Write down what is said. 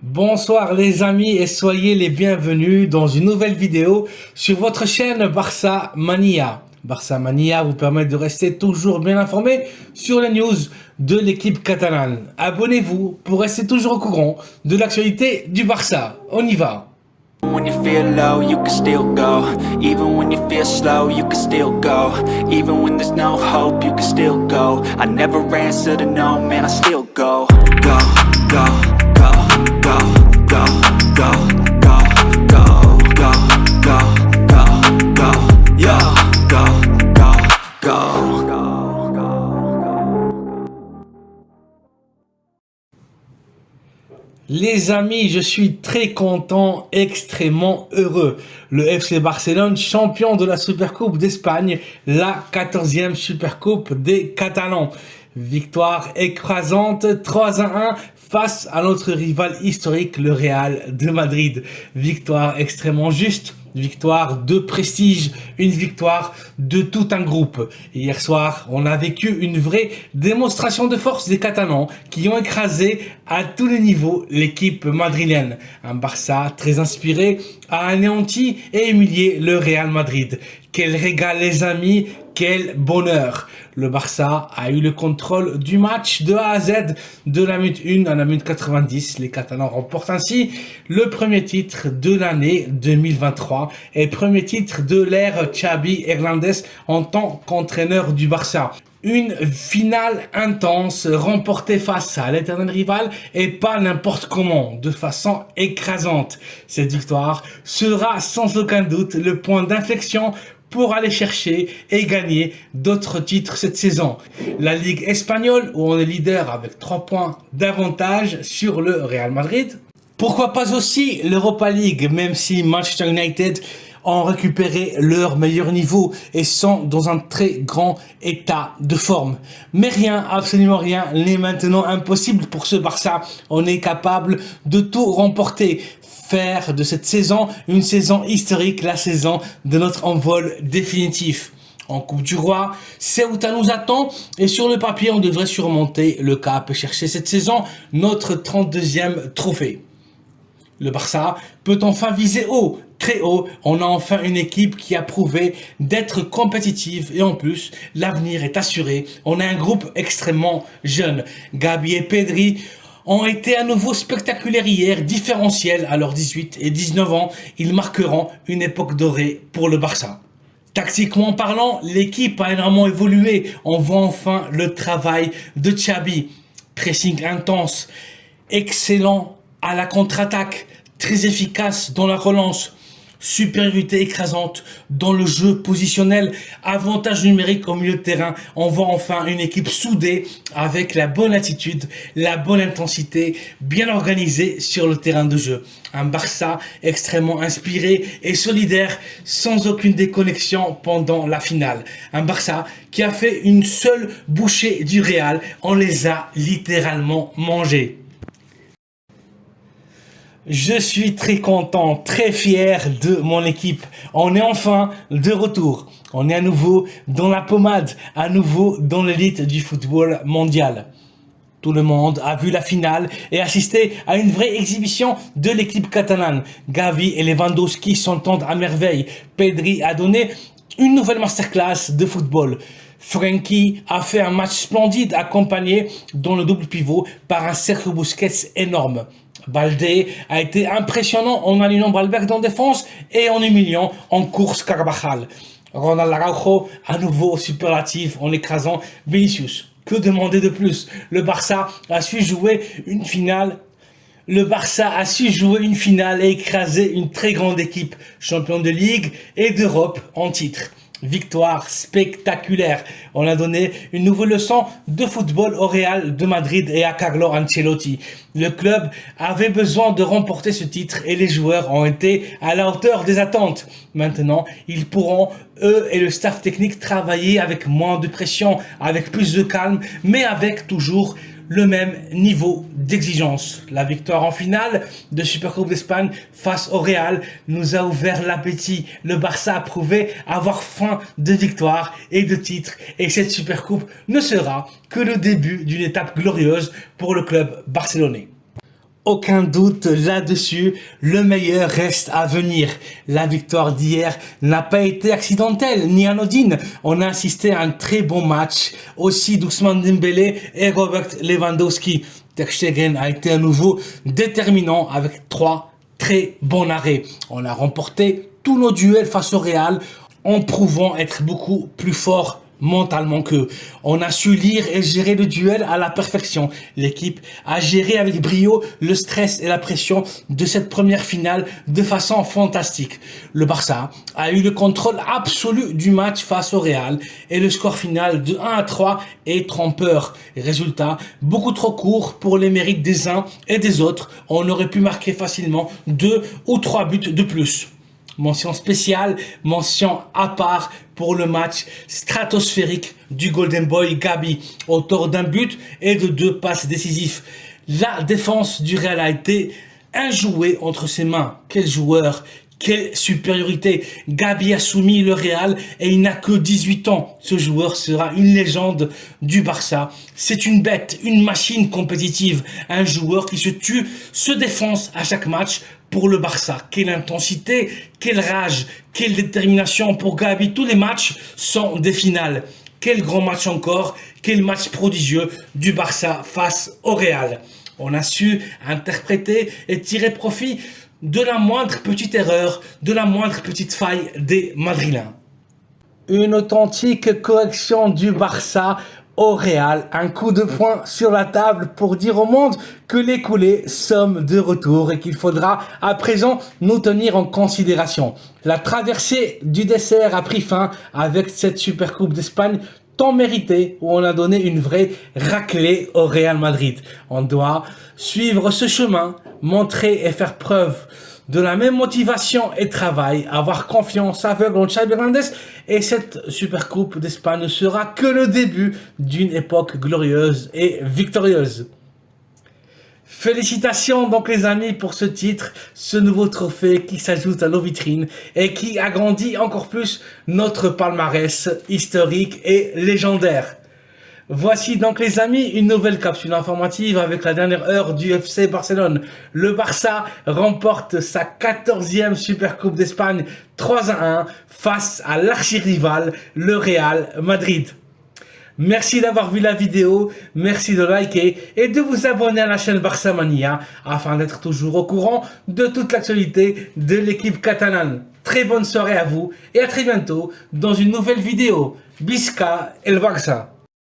Bonsoir les amis et soyez les bienvenus dans une nouvelle vidéo sur votre chaîne Barça Mania. Barça Mania vous permet de rester toujours bien informé sur les news de l'équipe catalane. Abonnez-vous pour rester toujours au courant de l'actualité du Barça. On y va. When you feel low, you can still go. Even when you feel slow, you can still go. Even when there's no hope, you can still go. I never answer to no, man, I still go. Go, go, go, go, go, go, go, go, go, go, go, go, yo, go, go, go, go. Les amis, je suis très content, extrêmement heureux. Le FC Barcelone, champion de la Supercoupe d'Espagne, la 14e Supercoupe des Catalans. Victoire écrasante 3-1 face à notre rival historique, le Real de Madrid. Victoire extrêmement juste. Victoire de prestige, une victoire de tout un groupe. Hier soir, on a vécu une vraie démonstration de force des Catalans qui ont écrasé à tous les niveaux l'équipe madrilène. Un Barça très inspiré a anéanti et humilié le Real Madrid. Quel régal les amis, quel bonheur. Le Barça a eu le contrôle du match de A à Z de la minute 1 à la minute 90. Les Catalans remportent ainsi le premier titre de l'année 2023 et premier titre de l'ère Xavi Hernandez en tant qu'entraîneur du Barça. Une finale intense remportée face à l'éternel rival et pas n'importe comment, de façon écrasante. Cette victoire sera sans aucun doute le point d'inflexion pour aller chercher et gagner d'autres titres cette saison. La Ligue espagnole, où on est leader avec 3 points d'avantage sur le Real Madrid. Pourquoi pas aussi l'Europa League, même si Manchester United ont récupéré leur meilleur niveau et sont dans un très grand état de forme. Mais rien, absolument rien, n'est maintenant impossible pour ce Barça. On est capable de tout remporter. Faire de cette saison une saison historique, la saison de notre envol définitif. En Coupe du Roi, Ceuta nous attend et sur le papier, on devrait surmonter le cap et chercher cette saison notre 32e trophée. Le Barça peut enfin viser haut, très haut. On a enfin une équipe qui a prouvé d'être compétitive et en plus, l'avenir est assuré. On a un groupe extrêmement jeune. Gavi et Pedri ont été à nouveau spectaculaires hier, différentiels à leurs 18 et 19 ans. Ils marqueront une époque dorée pour le Barça. Tactiquement parlant, l'équipe a énormément évolué. On voit enfin le travail de Xavi. Pressing intense, excellent à la contre-attaque, très efficace dans la relance. Supériorité écrasante dans le jeu positionnel, avantage numérique au milieu de terrain. On voit enfin une équipe soudée avec la bonne attitude, la bonne intensité, bien organisée sur le terrain de jeu. Un Barça extrêmement inspiré et solidaire, sans aucune déconnexion pendant la finale. Un Barça qui a fait une seule bouchée du Real, on les a littéralement mangés. Je suis très content, très fier de mon équipe. On est enfin de retour. On est à nouveau dans la pommade, à nouveau dans l'élite du football mondial. Tout le monde a vu la finale et assisté à une vraie exhibition de l'équipe catalane. Gavi et Lewandowski s'entendent à merveille. Pedri a donné une nouvelle masterclass de football. Frenkie a fait un match splendide accompagné dans le double pivot par un Sergio Busquets énorme. Baldé a été impressionnant en alignant Valverde en défense et en humiliant en course Carvajal. Ronald Araujo à nouveau superlatif en écrasant Vinicius. Que demander de plus? Le Barça a su jouer une finale. Le Barça a su jouer une finale et écraser une très grande équipe, championne de Ligue et d'Europe en titre. Victoire spectaculaire. On a donné une nouvelle leçon de football au Real de Madrid et à Carlo Ancelotti. Le club avait besoin de remporter ce titre et les joueurs ont été à la hauteur des attentes. Maintenant, ils pourront, eux et le staff technique, travailler avec moins de pression, avec plus de calme, mais avec toujours le même niveau d'exigence. La victoire en finale de Supercoupe d'Espagne face au Real nous a ouvert l'appétit. Le Barça a prouvé avoir faim de victoires et de titres et cette Supercoupe ne sera que le début d'une étape glorieuse pour le club barcelonais. Aucun doute là-dessus, le meilleur reste à venir. La victoire d'hier n'a pas été accidentelle ni anodine. On a assisté à un très bon match aussi d'Ousmane Dembélé et Robert Lewandowski. Ter Stegen a été à nouveau déterminant avec 3 très bons arrêts. On a remporté tous nos duels face au Real en prouvant être beaucoup plus fort mentalement qu'eux. On a su lire et gérer le duel à la perfection. L'équipe a géré avec brio le stress et la pression de cette première finale de façon fantastique. Le Barça a eu le contrôle absolu du match face au Real et le score final de 1-3 est trompeur. Résultat, beaucoup trop court pour les mérites des uns et des autres. On aurait pu marquer facilement 2 ou 3 buts de plus. Mention spéciale, mention à part pour le match stratosphérique du Golden Boy Gabi, auteur d'un but et de 2 passes décisives. La défense du Real a été injouée entre ses mains. Quel joueur! Quelle supériorité! Gabi a soumis le Real et il n'a que 18 ans. Ce joueur sera une légende du Barça. C'est une bête, une machine compétitive. Un joueur qui se tue, se défonce à chaque match pour le Barça. Quelle intensité, quelle rage, quelle détermination pour Gabi. Tous les matchs sont des finales. Quel grand match encore, quel match prodigieux du Barça face au Real. On a su interpréter et tirer profit de la moindre petite erreur, de la moindre petite faille des Madrilènes. Une authentique correction du Barça au Real. Un coup de poing sur la table pour dire au monde que les coulés sommes de retour et qu'il faudra à présent nous tenir en considération. La traversée du dessert a pris fin avec cette Supercoupe d'Espagne tant méritée où on a donné une vraie raclée au Real Madrid. On doit suivre ce chemin, montrer et faire preuve de la même motivation et travail, avoir confiance aveugle en Xavi Hernandez et cette Supercoupe d'Espagne ne sera que le début d'une époque glorieuse et victorieuse. Félicitations donc les amis pour ce titre, ce nouveau trophée qui s'ajoute à nos vitrines et qui agrandit encore plus notre palmarès historique et légendaire. Voici donc les amis une nouvelle capsule informative avec la dernière heure du FC Barcelone. Le Barça remporte sa 14e Supercoupe d'Espagne 3-1 face à l'archirival le Real Madrid. Merci d'avoir vu la vidéo, merci de liker et de vous abonner à la chaîne Barça Mania afin d'être toujours au courant de toute l'actualité de l'équipe catalane. Très bonne soirée à vous et à très bientôt dans une nouvelle vidéo. Visca el Barça!